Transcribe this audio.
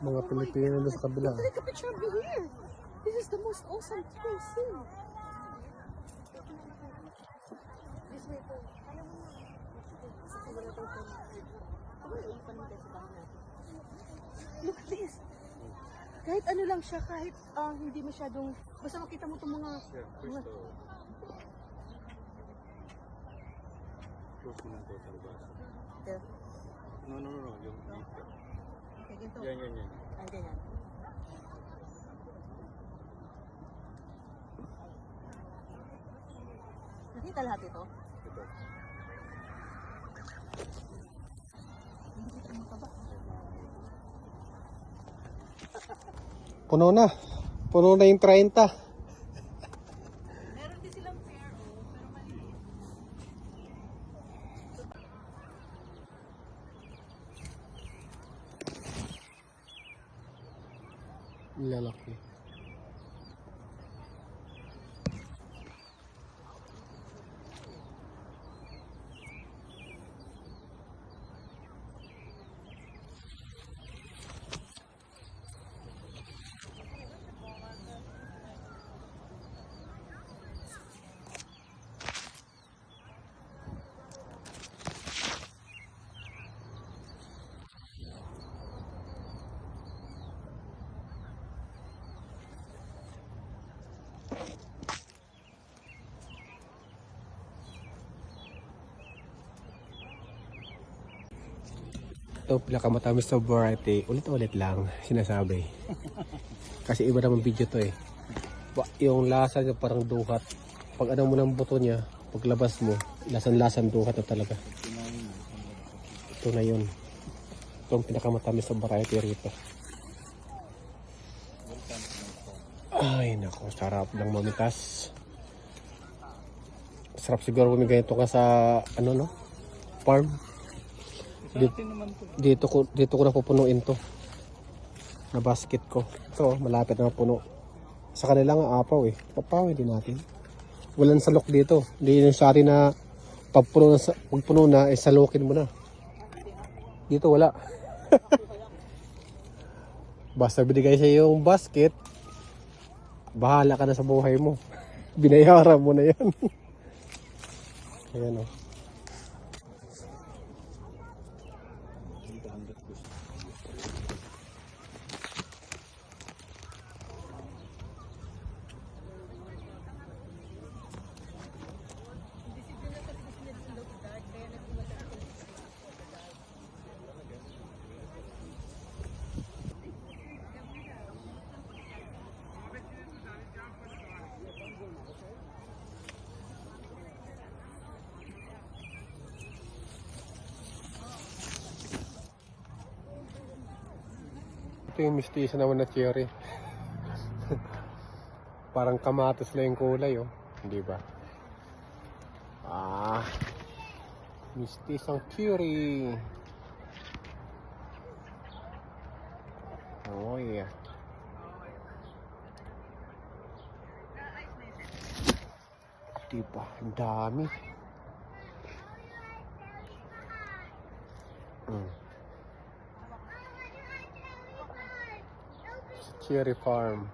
Mga Pilipino doon sa kabila. Take a picture of me here. This is the most awesome place here. This way po. Alam mo na. Look at this. Kahit ano lang siya, kahit hindi masyadong, basta makita mo itong mga... Yeah. No. Yung Okay, ganito. yan. Ay, ganyan. Nakita lahat ito? Ito. Puno na. Puno na yung 30. Meron din silang fair, pero maliit. Lalaki. Ito pinakamatamis na variety, ulit-ulit lang sinasabi. Kasi iba naman video to eh. Yung lasa niya parang duhat. Pag ano mo ng buto niya, paglabas mo, lasan-lasan duhat na talaga. Ito na yun. Ito ang pinakamatamis na variety rito. Ay nako, sarap ng mamitas. Sarap siguro kung may ganito ka sa ano no? Farm. Dito ko napupunuin to na basket ko. Ito malapit na puno. Sa kanila nga apaw eh. Papawin din natin. Walang salok dito. Hindi yung sa atin na pagpuno na eh salukin mo na. Dito wala. Basta binigay sa iyo yung basket, bahala ka na sa buhay mo. Binayaran mo na yan. Ayan o. Ito yung mistisa naman na cherry. Parang kamatis lang yung kulay oh. Hindi ba? Mistisang cherry. Oh yeah. Diba? Ang dami. Cherry farm.